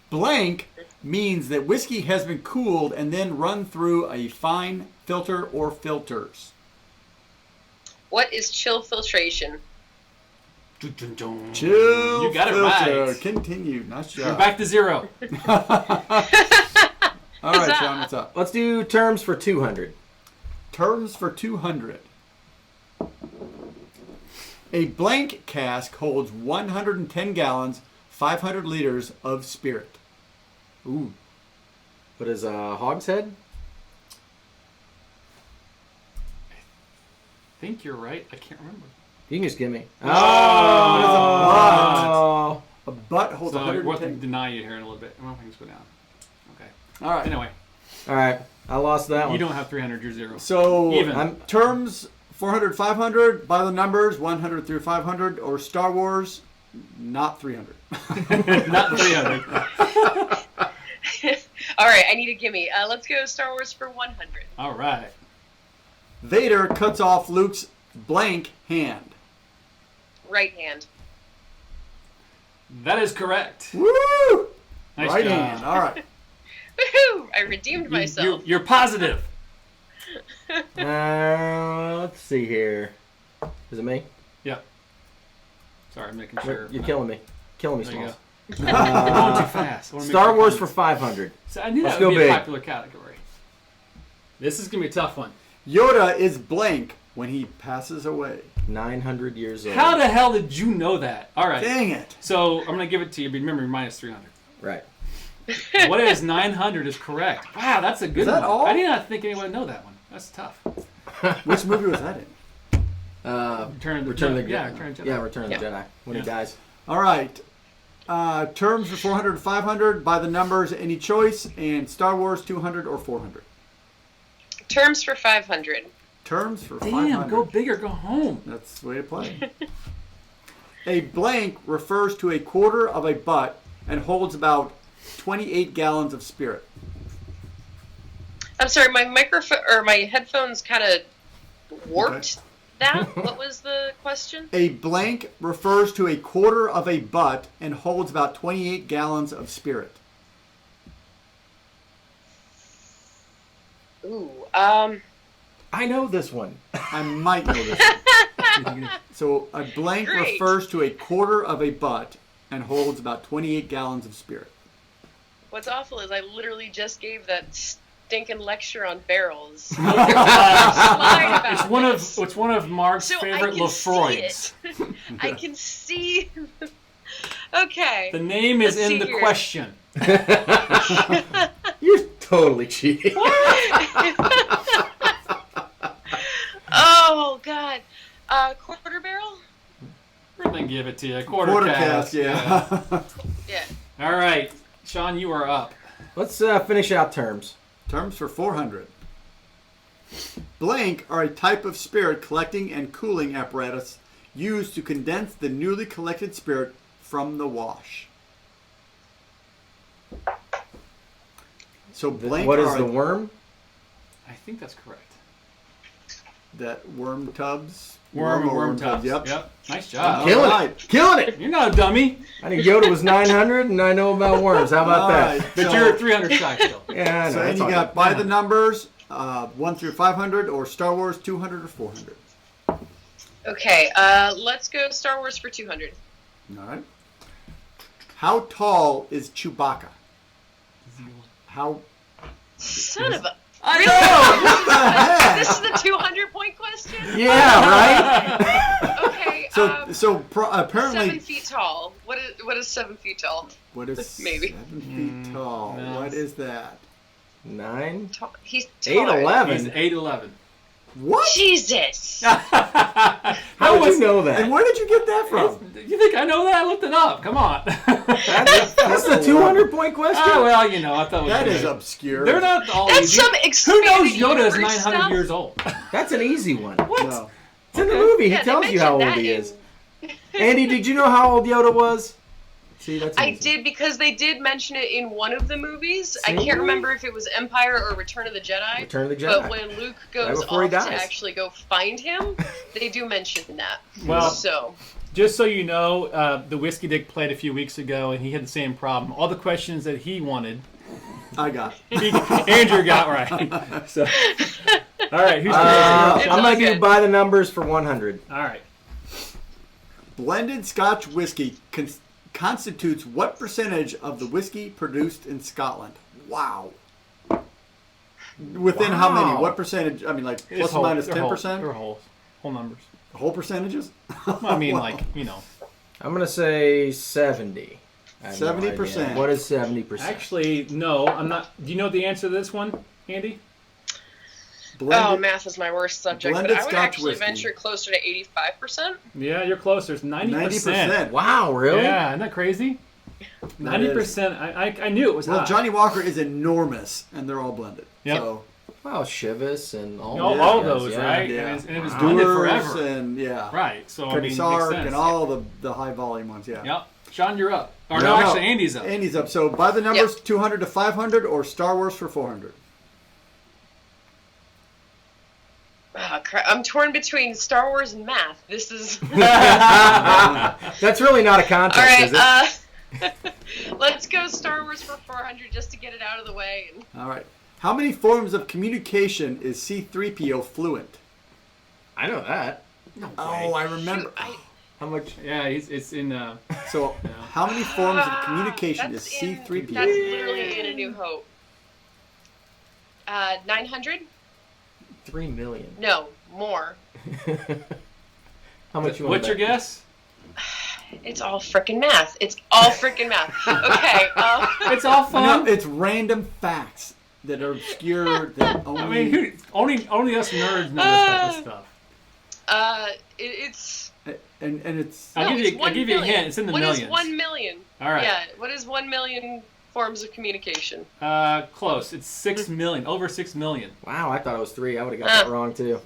Blank means that whiskey has been cooled and then run through a fine filter or filters. What is chill filtration? Chill You got it filter. right. Continue. Nice job. We're back to 0. All right, Sean, what's up? Let's do terms for 200. Terms for 200. A blank cask holds 110 gallons, 500 liters of spirit. Ooh. What is hogshead? I think you're right. I can't remember. You can just give me. Oh, a butt holds So we'll have to 110. deny you here in a little bit. Well, things go down. Okay. All right. Anyway, All right. I lost that one. you don't have 300. You're 0. So Even. terms 400, 500 by the numbers 100 through 500, or Star Wars not 300. Not 300. All right, I need a gimme. Let's go Star Wars for 100. All right. Vader cuts off Luke's blank hand. Right hand. That is correct. Woo! Nice Right job. hand. All right. Woohoo! I redeemed myself. You're positive. Let's see here. Is it me? Yeah. Sorry, I'm making sure. You're killing me. Killing me, There you Smalls. go. You're going too fast. I wanna make Star sure Wars you- for 500. So I knew Let's that would go be a big. popular category. This is going to be a tough one. Yoda is blank when he passes away. 900 years old. How the hell did you know that? All right. Dang it. So I'm going to give it to you, but remember, you're minus 300. Right. What is 900 is correct. Wow, that's a good that one. all? I did not think anyone would know that one. That's tough. Which movie was that in? Return of the Return of the Yeah, Return of the Jedi. Yeah, Return of the Jedi. When he Yeah. dies. All right. Terms for 400 to 500 by the numbers, any choice, and Star Wars 200 or 400. Terms for 500. Terms for Damn, 500. go big or go home. That's the way to play. A blank refers to a quarter of a butt and holds about 28 gallons of spirit. I'm sorry, my microphone or my headphones kind of warped that. What was the question? A blank refers to a quarter of a butt and holds about 28 gallons of spirit. Ooh, I know this one. I might know this. So a blank Great. refers to a quarter of a butt and holds about 28 gallons of spirit. what's awful is I literally just gave that stinking lecture on barrels. It's It's one of Mark's So I favorite can see Laphroaigs. I can see. Okay. The name is Let's in see the here. question. You're totally cheating. Oh God. Quarter barrel. We're gonna give it to you. Quarter Cask, cask. yeah. Yeah. All right, Sean, you are up. Let's finish out terms. Terms for 400. Blank are a type of spirit collecting and cooling apparatus used to condense the newly collected spirit from the wash. So blank What is are the worm? I think that's correct. that worm tubs. Worm tubs. Yep. Nice job. Kill- Killing Alright. it. Killing it. You're not a dummy, I think Yoda was 900 and I know about worms. How about that? Alright, but so- you're 300 shy still. Yeah, I know. So and that's you all got good. by the numbers, 1 through 500, or Star Wars 200 or 400. Okay. Let's go Star Wars for 200. All right. How tall is Chewbacca? How? Son of a. I What the heck? This is the 200-point question. Yeah, right? Okay. So 7 apparently. 7 feet tall. What is 7 feet tall? What is Maybe. 7 feet tall? no. What is that? 9? He's taller. 8'11". He's 8'11". What? Jesus. How would you know that? And where did you get that from? You think I know that? I looked it up. Come on. That's the 200-point question? Oh, well, you know, I thought That was is good. obscure. They're not all That's easy. some Who expanded knows Yoda is universe 900 stuff. years old? That's an easy one. What? No. It's in the Okay. movie. Yeah, He they tells you how old mentioned he that is. Andy, did you know how old Yoda was? See, that's I easy. did because they did mention it in one of the movies. I See? can't remember if it was Empire or Return of the Jedi. Return of the Jedi. But when Luke Right goes before he off to dies. actually go find him, they do mention that. Well- So Just so you know, the Whiskey Dick played a few weeks ago, and he had the same problem. All the questions that he wanted, I got it. Andrew got right. So, all right, who's It's I'm all going to do good. by the numbers for 100. All right. Blended Scotch whiskey constitutes what percentage of the whiskey produced in Scotland? Wow. Within how many? Wow. What percentage? I mean, like It's plus or whole- minus they're 10%? They're whole numbers. Whole percentages? I mean, Wow. like, you know. I'm going to say 70. I have no 70%. idea. What is 70%? Actually, no, I'm not. Do you know the answer to this one, Andy? Blended, math is my worst subject, but blended I would Scotch actually whiskey. venture closer to 85%. Yeah, you're closer. It's 90%. 90%. Wow, really? Yeah, isn't that crazy? That is. 90%. I knew it was Well, high. Johnny Walker is enormous, and they're all blended. Yep. So, Well, Chivas and all, all, those all guys, those, yeah. right? Yeah. And it was Wow. blended Dewar's forever. and yeah, Right. So, I mean, makes Sark sense. and all the high volume ones. Yeah. Yep. Sean, you're up. Or No, no, no. actually, Andy's up. Andy's up. So by the numbers, 200 to 500, or Star Wars for 400. Ah, crap. I'm torn between Star Wars and math. This is That's really not a all contest, right. is it? Let's go Star Wars for 400 just to get it out of the way. All right. How many forms of communication is C-3PO fluent? I know that. Oh, I remember. Shoot, I- How much? Yeah, it's in. So, how many forms of communication is that's in- C-3PO? That's literally in A New Hope. 900? 3 million. No, more. How much you want What's your guess? It's all frickin' math. It's all frickin' math. Okay. It's all No, fun. it's random facts that are obscure. That only. I mean, only us nerds know this type of stuff. It's. and it's. I'll no, give it's you. I'll give you a 1 million. hint. It's in the What millions. is 1 million? All right. Yeah. What is 1 million forms of communication? Close. It's 6 million. Over 6 million. Wow, I thought it was 3. I would have got that wrong, too.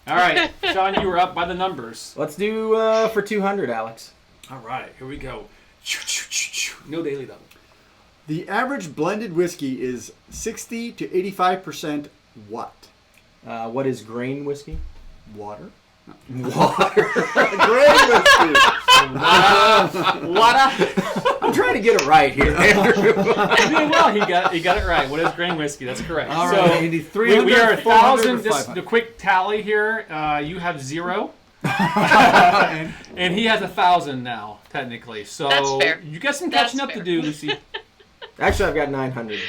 All right, Sean, you were up by the numbers. Let's do for 200, Alex. All right, here we go. No daily double. The average blended whiskey is 60 to 85% what? What is grain whiskey? Water. Water. Grain whiskey. Water. I'm trying to get it right here, Andrew. You're doing well. He got it right. What is grain whiskey? That's correct. All so right, Andy, 300, we are 1,000. 400, Just 500. the quick tally here. You have 0. And he has 1,000 now, technically. So That's fair. you got some catching That's up to fair. do, Lucy. Actually, I've got 900.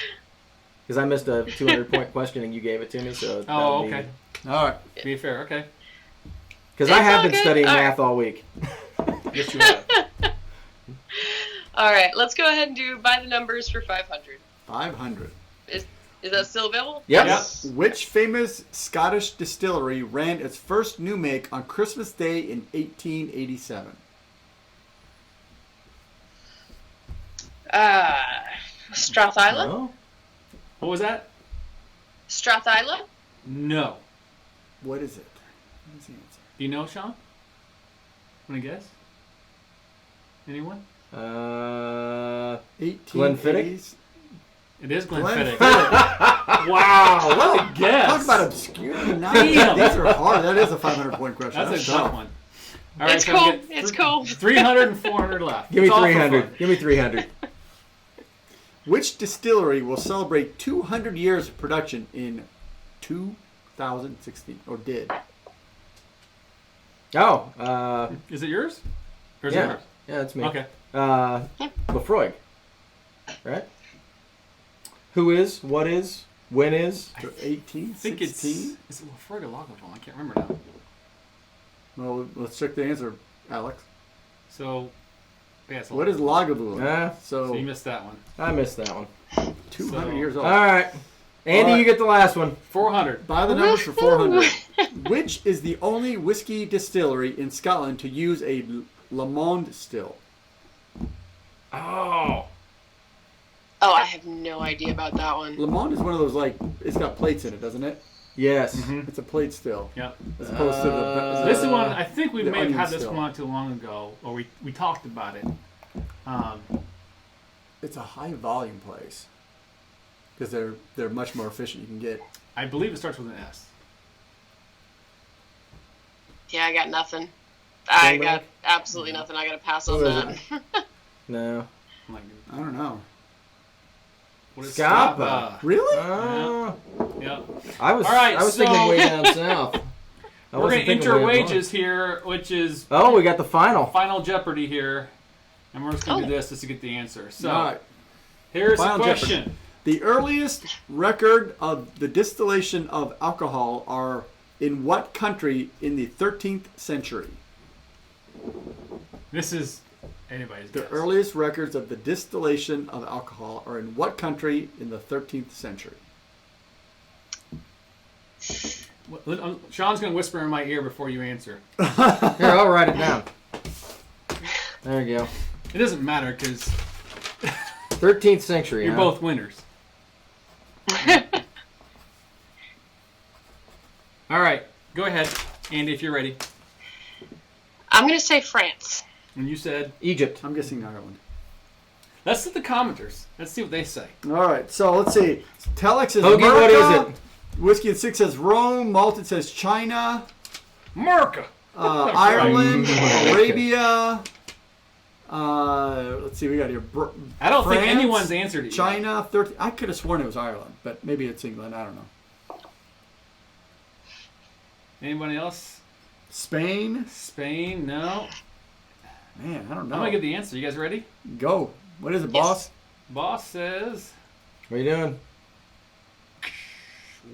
Because I missed a 200-point question and you gave it to me. So Oh, okay. All right. Be fair. Okay. Because I It's have all been good. studying All right. math all week. Yes, you have. All right, let's go ahead and do by the numbers for 500. 500. Is that still available? Yep. Yep. Which famous Scottish distillery ran its first new make on Christmas Day in 1887? Strathisla? No? What was that? Strathisla? No. What is it? What is the answer? Do you know, Sean? Want to guess? Anyone? 1880s. It is Glenfiddich. Glenfiddich. Wow, what a guess. Talk about obscure. Nice. Damn. These are hard. That is a 500-point question. That's a tough one. All It's so cool. we get It's cool. 300 and 400 left. Give me It's all for 300. fun. Give me 300. Which distillery will celebrate 200 years of production in 2016? Or did? Oh, Is it yours? Or is it yeah. yours? Yeah, that's me. Okay. Laphroaig. Right? Who is? What is? When is? So I think it's 1816? is it Laphroaig or Lagavulin? I can't remember now. Well, let's check the answer, Alex. So, yeah. It's What is Lagavulin? So So you missed that one. I missed that one. 200 so- years All old. right. Andy, All right. you get the last one. 400. By the numbers for 400. Which is the only whiskey distillery in Scotland to use a Le Monde still? Oh. Oh, I have no idea about that one. Le Monde is one of those, like, it's got plates in it, doesn't it? Yes. It's a plate still. Yep. As opposed to the. This is one. I think we the may have onion had this still. one not too long ago, or we talked about it. It's a high volume place. Because they're much more efficient. You can get. I believe it starts with an S. Yeah, I got nothing. I Same got rank? absolutely nothing. I got to pass on What is that. No. I'm like, I don't know. what is Scapa. Really? Yep. I was. All right, I was so- thinking way down south. I We're wasn't going to thinking enter way up north. wages here, which is Oh, we got the final. Final Jeopardy here. And we're just going to do Oh. this just to get the answer. So, All right. here's Final the question. The earliest record of the distillation of alcohol are in what country in the 13th century? This is anybody's The guess. earliest records of the distillation of alcohol are in what country in the 13th century? Sean's going to whisper in my ear before you answer. Here, I'll write it down. There you go. It doesn't matter because 13th century. you're huh? both winners. All right. Go ahead, Andy, if you're ready. I'm going to say France. And you said, Egypt. I'm guessing Ireland. let's see the commenters. Let's see what they say. All right, so let's see. Telex says Hoagie, what America. is it? Whiskey and Six says Rome. Malted says China. America. Ireland. Right. Arabia. Let's see, we got here. I don't think France, anyone's answered it yet. China. 13. I could have sworn it was Ireland, but maybe it's England. I don't know. Anybody else? Spain. Spain? No. Man, I don't I'm know. going to give the answer. You guys ready? Go. What is it, Yes. boss? Boss says What are you doing?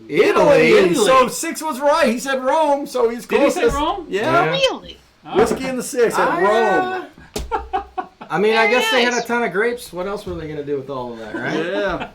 Italy. So Six was right. He said Rome, so he's Did he closest. say Rome? Yeah. Yeah. Really? All Whiskey in the Six at Rome. I mean, I guess they had a Nice. ton of grapes. What else were they going to do with all of that, right? Yeah.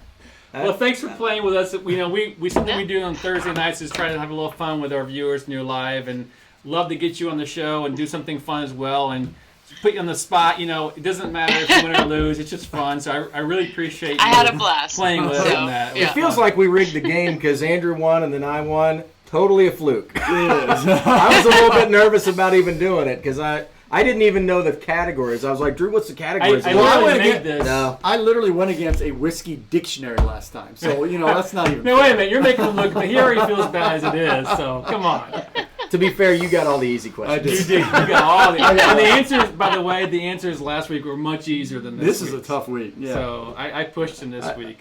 Well, thanks for playing with us. We something we do on Thursday nights is try to have a little fun with our viewers and your live, and love to get you on the show and do something fun as well, and put you on the spot. It doesn't matter if you win or lose; it's just fun. So I really appreciate you I had a blast. playing with us So, on that. yeah. It feels like we rigged the game because Andrew won and then I won. Totally a fluke. It is. I was a little bit nervous about even doing it because I I didn't even know the categories. I was like, Drew, what's the categories? I Well, I literally went made against- this. no. I literally went against a whiskey dictionary last time, so that's not even. No, wait a minute. You're making him look. He already feels bad as it is. So come on. To be fair, you got all the easy I questions. You did. did. You got all the. And the answers, by the way, the answers last week were much easier than This is a week's. tough week. Yeah. So I pushed him this week.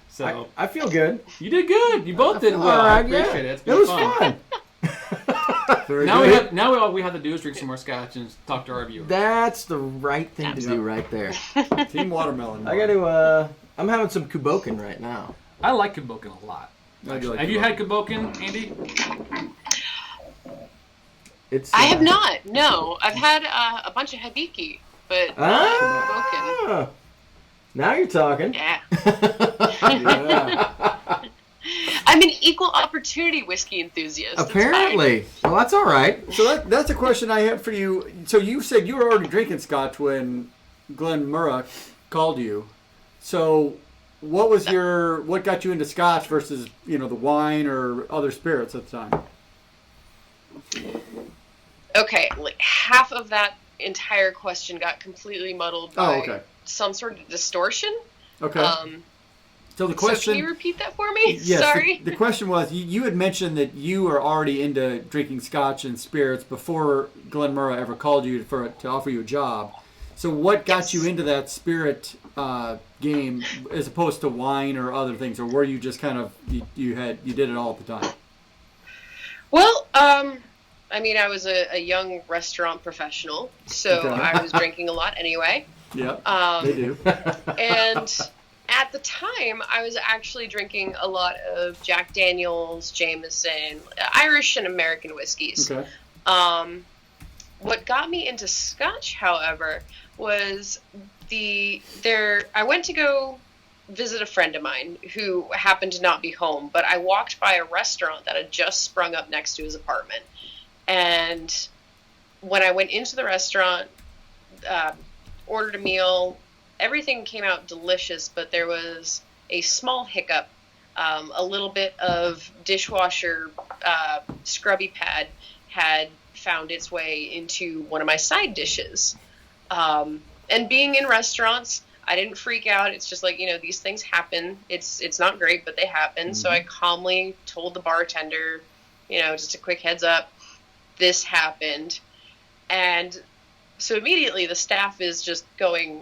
So I feel good. you did good. You both did All well. I right, appreciate yeah. it. It's It been was fun. fun. Very Now good. all we have to do is drink some more scotch and talk to our viewers. That's the right thing to do right there. Team Watermelon. I got to. I'm having some Kuboken right now. I like Kuboken a lot. I do like Have you Kuboken. had Kuboken, Andy? It's. I have not. No, I've had a bunch of Hibiki, but not Kuboken. Ah, now you're talking. Yeah. Yeah. I'm an equal opportunity whiskey enthusiast. It's fine. Apparently. Well, that's all right. So that's a question I have for you. So you said you were already drinking scotch when Glen Moray called you. So what got you into scotch versus the wine or other spirits at the time? Okay, like half of that entire question got completely muddled by okay. some sort of distortion. Okay. So the So question. can you repeat that for me? Yes, Sorry. The question was, you had mentioned that you were already into drinking scotch and spirits before Glen Moray ever called you to offer you a job. So what got Yes. you into that spirit game as opposed to wine or other things, or were you just kind of you did it all at the time? Well, I mean, I was a young restaurant professional, so Okay. I was drinking a lot anyway. Yeah, they Um, do. and at the time, I was actually drinking a lot of Jack Daniels, Jameson, Irish and American whiskeys. Okay. What got me into Scotch, however, was I went to go visit a friend of mine who happened to not be home, but I walked by a restaurant that had just sprung up next to his apartment. And when I went into the restaurant, ordered a meal, everything came out delicious, but there was a small hiccup. A little bit of dishwasher scrubby pad had found its way into one of my side dishes. And being in restaurants, I didn't freak out. It's just like, these things happen. It's not great, but they happen. So I calmly told the bartender, just a quick heads up, this happened. And so immediately the staff is just going,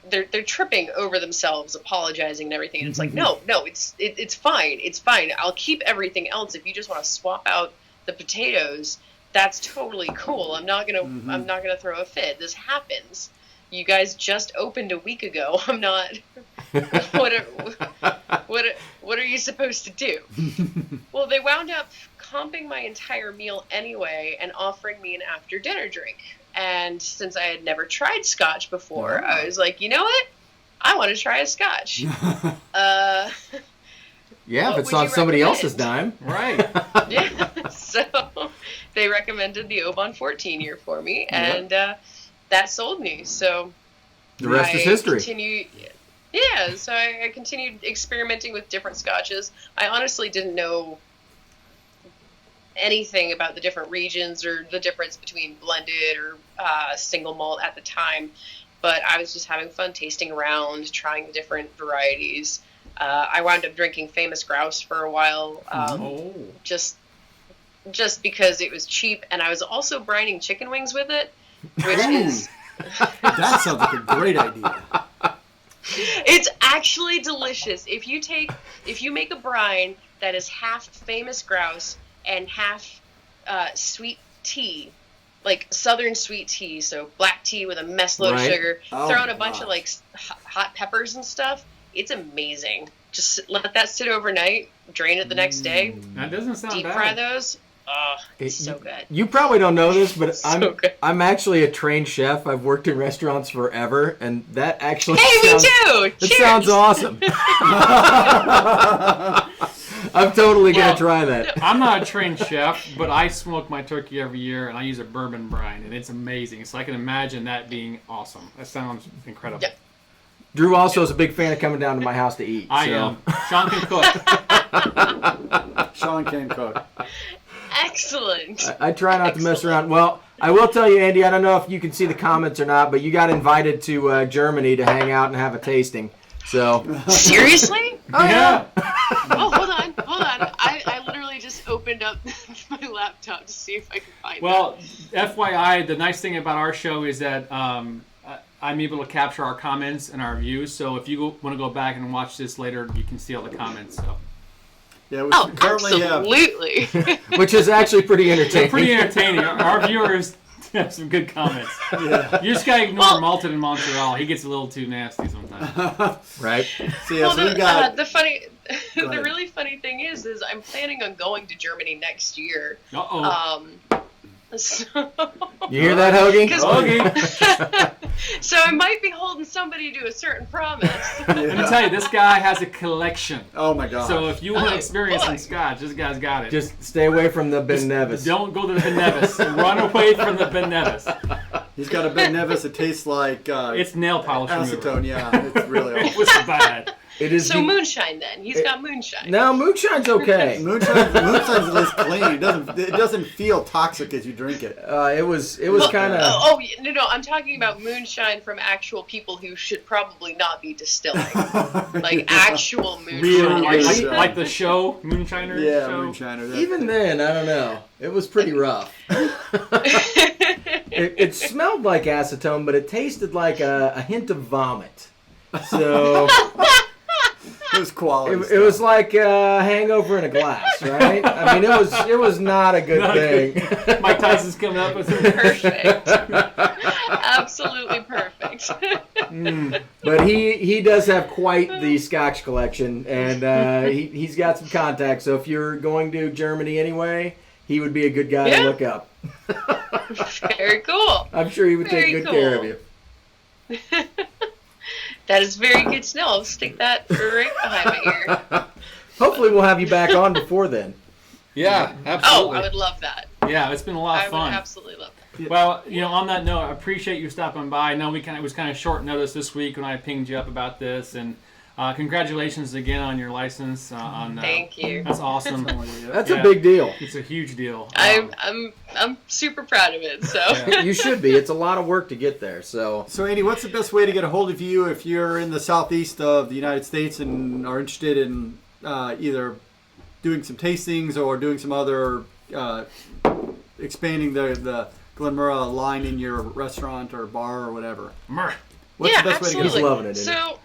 they're tripping over themselves, apologizing and everything. And it's like, no, it's fine. It's fine. I'll keep everything else. If you just want to swap out the potatoes, that's totally cool. I'm not gonna throw a fit. This happens. You guys just opened a week ago. I'm not. What are you supposed to do? Well, they wound up comping my entire meal anyway and offering me an after dinner drink. And since I had never tried Scotch before, I was like, you know what? I want to try a Scotch. Yeah, What if it's would on you somebody recommend? else's dime. Right. Yeah. So they recommended the Oban 14 year for me, and that sold me. So The rest is history. So I continued experimenting with different scotches. I honestly didn't know anything about the different regions or the difference between blended or single malt at the time, but I was just having fun tasting around, trying the different varieties. I wound up drinking Famous Grouse for a while, just because it was cheap, and I was also brining chicken wings with it, which is That sounds like a great idea. it's actually delicious. If you make a brine that is half Famous Grouse and half sweet tea, like southern sweet tea, so black tea with a mess load of sugar, throw in a bunch of like hot peppers and stuff, it's amazing. Just let that sit overnight, drain it the next day, That doesn't sound deep bad. fry those. Oh, it's so good. You probably don't know this, but So good. I'm actually a trained chef. I've worked in restaurants forever, and that actually Hey, sounds, me too! it Cheers! sounds awesome. I'm totally going Well, to try that. I'm not a trained chef, but I smoke my turkey every year, and I use a bourbon brine, and it's amazing. So I can imagine that being awesome. That sounds incredible. Yeah. Drew also is a big fan of coming down to my house to eat. I so. am. Sean can cook. Sean can cook. Excellent. I try not to mess around. Well, I will tell you, Andy, I don't know if you can see the comments or not, but you got invited to Germany to hang out and have a tasting. So Seriously? Oh, yeah. Oh, hold on. I literally just opened up my laptop to see if I could find it. Well, FYI, the nice thing about our show is that I'm able to capture our comments and our views. So if you want to go back and watch this later, you can see all the comments. So. Yeah, we Oh, currently absolutely. Which is actually pretty entertaining. Pretty entertaining. Our viewers have some good comments. Yeah. You just gotta ignore Malton and Montreal. He gets a little too nasty sometimes. Right? So, yeah, so we got... The really funny thing is I'm planning on going to Germany next year. Uh-oh. So, You hear that, Hoagie? so I might be holding somebody to a certain promise. Let me tell you, this guy has a collection. Oh my god. So if you want to experience some scotch, this guy's got it. Just stay away from the Ben Nevis. Don't go to the Ben Nevis. Run away from the Ben Nevis. He's got a Ben Nevis that tastes like It's nail polish acetone. remover. Yeah, it's really It awful. was bad. It is So moonshine then. He's got moonshine. No, moonshine's okay. Moonshine's at least clean. It doesn't feel toxic as you drink it. It was kind of... No, I'm talking about moonshine from actual people who should probably not be distilling. Like actual moonshine. Real Like, like the show, Moonshiner Yeah, show. moonshiner. Even then, I don't know. It was pretty rough. It smelled like acetone, but it tasted like a hint of vomit. So... It was quality. It was like a hangover in a glass, right? I mean, it was not a good thing. Mike Tyson's coming up with some Perfect. Absolutely perfect. But he does have quite the Scotch collection, and he's got some contacts. So if you're going to Germany anyway, he would be a good guy to look up. Very cool. I'm sure he would take good care of you. That is very good to know. I'll stick that right behind my ear. Hopefully we'll have you back on before then. Yeah, Oh, absolutely. I would love that. Yeah, it's been a lot I of fun. would absolutely love that. Well, on that note, I appreciate you stopping by. I know it was kind of short notice this week when I pinged you up about this, and congratulations again on your license. Thank you. That's awesome. That's a big deal. It's a huge deal. I'm super proud of it. So You should be. It's a lot of work to get there. So Andy, what's the best way to get a hold of you if you're in the southeast of the United States and are interested in either doing some tastings or doing some other expanding the Glen Moray line in your restaurant or bar or whatever? What's the best way to get He's loving it. Isn't So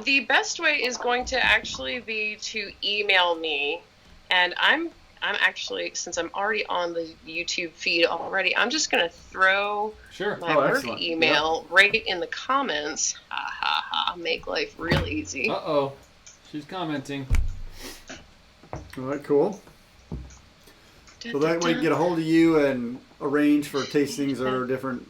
the best way is going to actually be to email me, and I'm actually, since I'm already on the YouTube feed already, I'm just going to throw my work excellent. email right in the comments. Ha ha ha! Make life real easy. Uh-oh. She's commenting. All right, cool. So that way you can get a hold of you and arrange for tastings or different.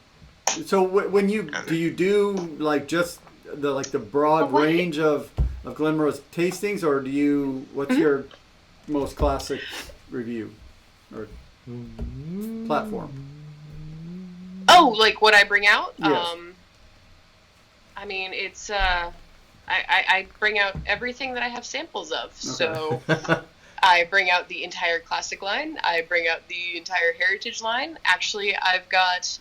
So when do you do like just the broad range of Glen Moray's tastings, or what's your most classic review or platform? Oh, like what I bring out? Yes. I mean, it's I bring out everything that I have samples of. So I bring out the entire classic line. I bring out the entire heritage line. Actually, I've got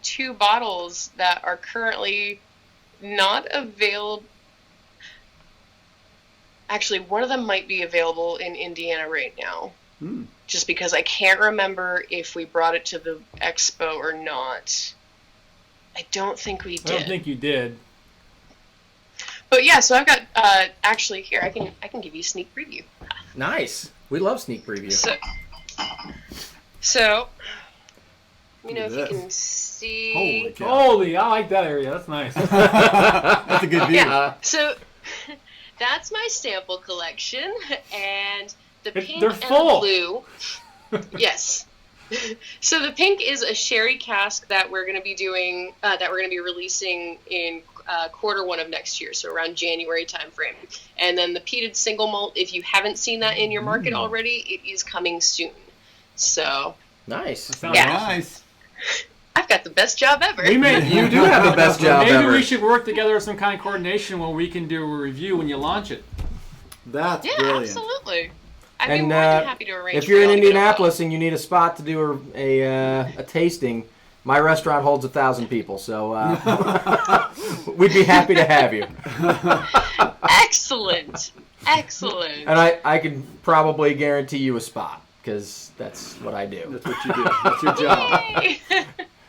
2 bottles that are currently not available. Actually, one of them might be available in Indiana right now. Just because I can't remember if we brought it to the expo or not. I don't think we did. I don't think you did. But yeah, so I've got actually here I can give you a sneak preview. Nice. We love sneak previews. So let me know if you Look at can see. Holy cow. Holy, I like that area. That's nice. That's a good view. Yeah. So that's my sample collection, and the pink they're and full. the blue. Yes. So the pink is a sherry cask that we're going to be doing, that we're going to be releasing in Q1 of next year, so around January timeframe. And then the peated single malt, if you haven't seen that in your market already, it is coming soon. So Nice. Sounds Yeah. awesome. Nice. I've got the best job ever. We may, You do have the best job Maybe ever. we should work together with some kind of coordination where we can do a review when you launch it. That's Yeah, brilliant. absolutely. I'd be And more than happy to arrange. if you're for in y'all to get Indianapolis and you need a spot to do a tasting, my restaurant holds 1,000 people, so we'd be happy to have you. Excellent. Excellent. And I can probably guarantee you a spot, because that's what I do. That's what you do. That's your job. Yay.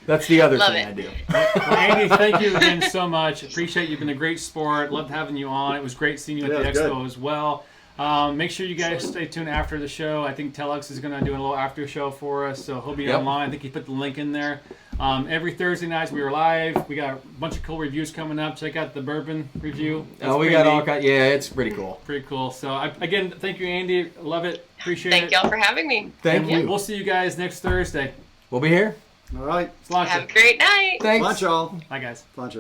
That's the other Love thing it. I do. Well, Andy, thank you again so much. Appreciate you've been a great sport. Loved having you on. It was great seeing you at the Yeah, expo good. as well. Make sure you guys stay tuned after the show. I think Telex is going to do a little after show for us, so he'll be Yep. online. I think he put the link in there. Every Thursday nights we are live. We got a bunch of cool reviews coming up. Check out the bourbon review. That's Oh, we pretty got all neat. kinds. Yeah, it's pretty cool. Pretty cool. So again, thank you, Andy. Love it. Appreciate Thank it. y'all for having me. Thank And you. We'll see you guys next Thursday. We'll be here. All right. Sláinte. Have a great night. Thanks. Lunch, y'all. Bye, guys. Lunch.